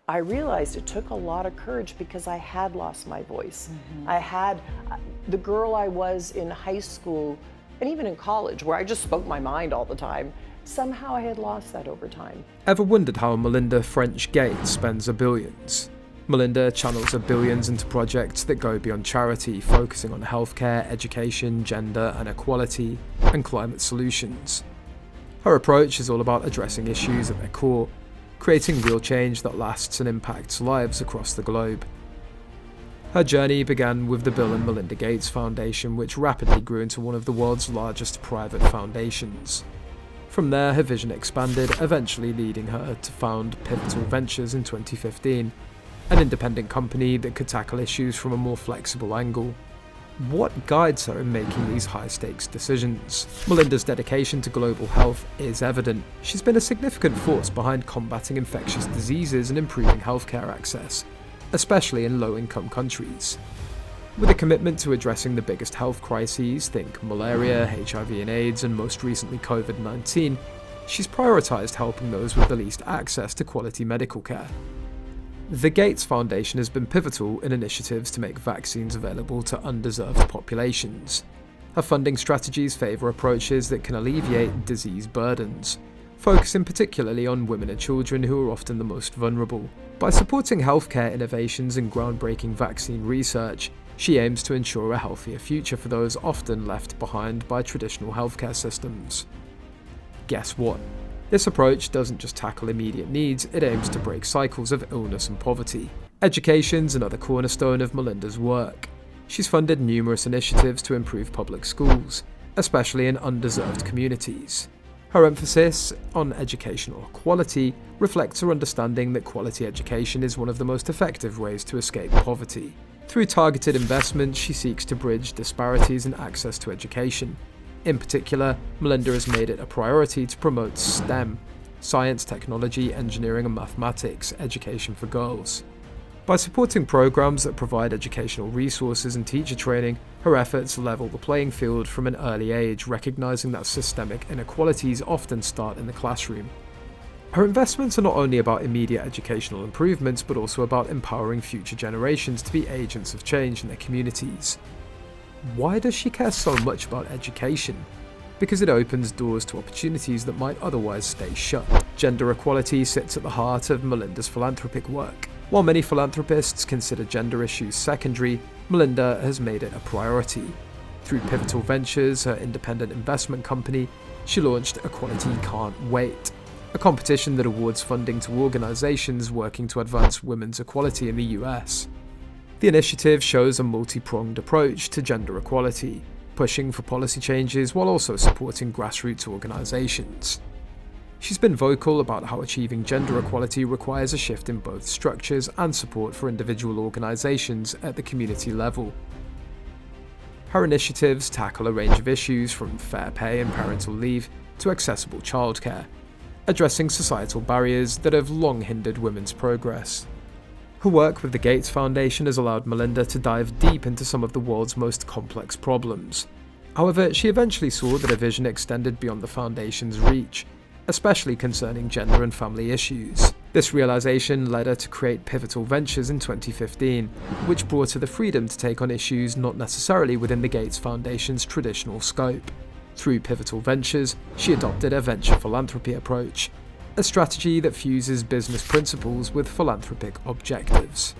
I realized it took a lot of courage because I had lost my voice. I had the girl I was in high school and even in college, where I just spoke my mind all the time. Somehow I had lost that over time. Ever wondered how Melinda French Gates spends her billions? Melinda channels her billions into projects that go beyond charity, focusing on healthcare, education, gender and equality, and climate solutions. Her approach is all about addressing issues at their core, creating real change that lasts and impacts lives across the globe. Her journey began with the Bill and Melinda Gates Foundation, which rapidly grew into one of the world's largest private foundations. From there, her vision expanded, eventually leading her to found Pivotal Ventures in 2015, an independent company that could tackle issues from a more flexible angle. What guides her in making these high-stakes decisions? Melinda's dedication to global health is evident. She's been a significant force behind combating infectious diseases and improving healthcare access, especially in low-income countries. With a commitment to addressing the biggest health crises, think malaria, HIV and AIDS, and most recently COVID-19, she's prioritised helping those with the least access to quality medical care. The Gates Foundation has been pivotal in initiatives to make vaccines available to underserved populations. Her funding strategies favour approaches that can alleviate disease burdens, focusing particularly on women and children who are often the most vulnerable. By supporting healthcare innovations and groundbreaking vaccine research, she aims to ensure a healthier future for those often left behind by traditional healthcare systems. Guess what? This approach doesn't just tackle immediate needs, it aims to break cycles of illness and poverty. Education's another cornerstone of Melinda's work. She's funded numerous initiatives to improve public schools, especially in underserved communities. Her emphasis on educational quality reflects her understanding that quality education is one of the most effective ways to escape poverty. Through targeted investments, she seeks to bridge disparities in access to education. In particular, Melinda has made it a priority to promote STEM, science, technology, engineering and mathematics, education for girls. By supporting programs that provide educational resources and teacher training, her efforts level the playing field from an early age, recognizing that systemic inequalities often start in the classroom. Her investments are not only about immediate educational improvements, but also about empowering future generations to be agents of change in their communities. Why does she care so much about education? Because it opens doors to opportunities that might otherwise stay shut. Gender equality sits at the heart of Melinda's philanthropic work. While many philanthropists consider gender issues secondary, Melinda has made it a priority. Through Pivotal Ventures, her independent investment company, she launched Equality Can't Wait, a competition that awards funding to organizations working to advance women's equality in the US. The initiative shows a multi-pronged approach to gender equality, pushing for policy changes while also supporting grassroots organizations. She's been vocal about how achieving gender equality requires a shift in both structures and support for individual organizations at the community level. Her initiatives tackle a range of issues from fair pay and parental leave to accessible childcare, addressing societal barriers that have long hindered women's progress. Her work with the Gates Foundation has allowed Melinda to dive deep into some of the world's most complex problems. However, she eventually saw that her vision extended beyond the foundation's reach, especially concerning gender and family issues. This realization led her to create Pivotal Ventures in 2015, which brought her the freedom to take on issues not necessarily within the Gates Foundation's traditional scope. Through Pivotal Ventures, she adopted a venture philanthropy approach, a strategy that fuses business principles with philanthropic objectives.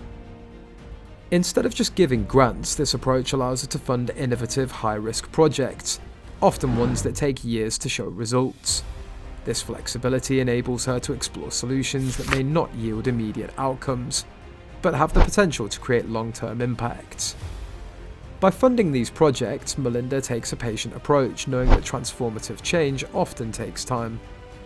Instead of just giving grants, this approach allows her to fund innovative, high-risk projects, often ones that take years to show results. This flexibility enables her to explore solutions that may not yield immediate outcomes, but have the potential to create long-term impacts. By funding these projects, Melinda takes a patient approach, knowing that transformative change often takes time.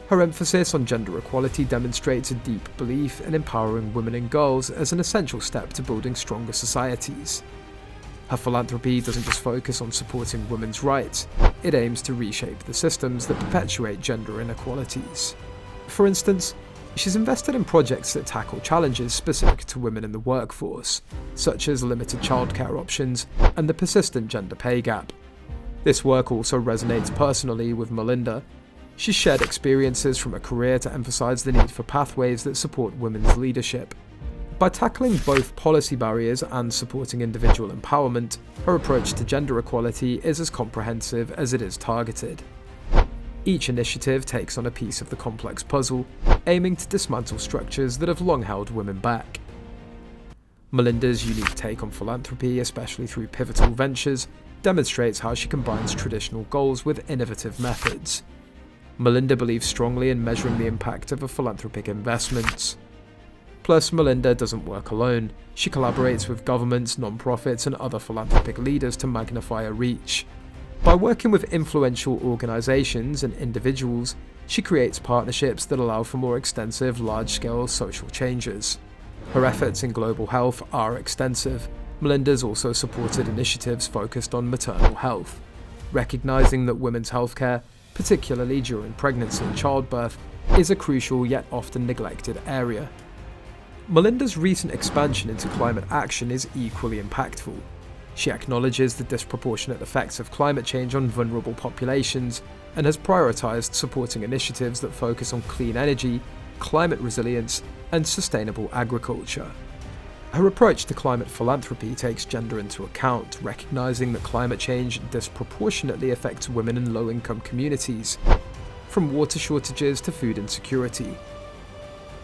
Her emphasis on gender equality demonstrates a deep belief in empowering women and girls as an essential step to building stronger societies. Her philanthropy doesn't just focus on supporting women's rights, it aims to reshape the systems that perpetuate gender inequalities. For instance, she's invested in projects that tackle challenges specific to women in the workforce, such as limited childcare options and the persistent gender pay gap. This work also resonates personally with Melinda. She's shared experiences from her career to emphasize the need for pathways that support women's leadership, By tackling both policy barriers and supporting individual empowerment, her approach to gender equality is as comprehensive as it is targeted. Each initiative takes on a piece of the complex puzzle, aiming to dismantle structures that have long held women back. Melinda's unique take on philanthropy, especially through pivotal ventures, demonstrates how she combines traditional goals with innovative methods. Melinda believes strongly in measuring the impact of her philanthropic investments. Plus, Melinda doesn't work alone. She collaborates with governments, non-profits, and other philanthropic leaders to magnify her reach. By working with influential organizations and individuals, she creates partnerships that allow for more extensive, large-scale social changes. Her efforts in global health are extensive. Melinda's also supported initiatives focused on maternal health, recognizing that women's healthcare, particularly during pregnancy and childbirth, is a crucial yet often neglected area. Melinda's recent expansion into climate action is equally impactful. She acknowledges the disproportionate effects of climate change on vulnerable populations and has prioritized supporting initiatives that focus on clean energy, climate resilience, and sustainable agriculture. Her approach to climate philanthropy takes gender into account, recognizing that climate change disproportionately affects women in low-income communities, from water shortages to food insecurity.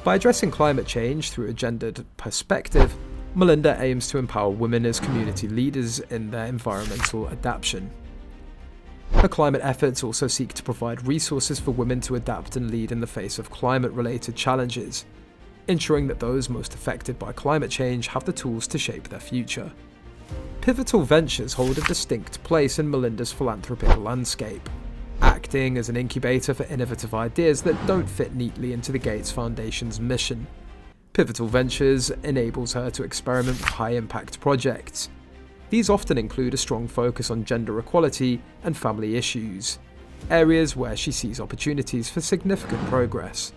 By addressing climate change through a gendered perspective, Melinda aims to empower women as community leaders in their environmental adaptation. Her climate efforts also seek to provide resources for women to adapt and lead in the face of climate-related challenges, ensuring that those most affected by climate change have the tools to shape their future. Pivotal ventures hold a distinct place in Melinda's philanthropic landscape, acting as an incubator for innovative ideas that don't fit neatly into the Gates Foundation's mission. Pivotal Ventures enables her to experiment with high-impact projects. These often include a strong focus on gender equality and family issues, areas where she sees opportunities for significant progress.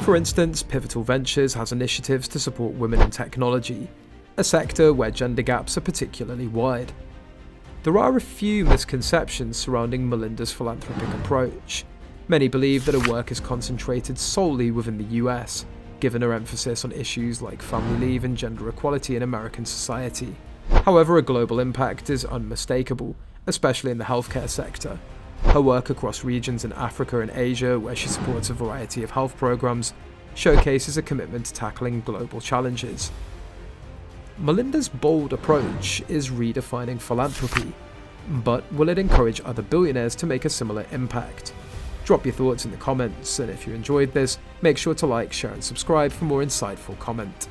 For instance, Pivotal Ventures has initiatives to support women in technology, a sector where gender gaps are particularly wide. There are a few misconceptions surrounding Melinda's philanthropic approach. Many believe that her work is concentrated solely within the US, given her emphasis on issues like family leave and gender equality in American society. However, her global impact is unmistakable, especially in the healthcare sector. Her work across regions in Africa and Asia, where she supports a variety of health programs, showcases a commitment to tackling global challenges. Melinda's bold approach is redefining philanthropy, but will it encourage other billionaires to make a similar impact? Drop your thoughts in the comments, and if you enjoyed this, make sure to like, share and subscribe for more insightful comment.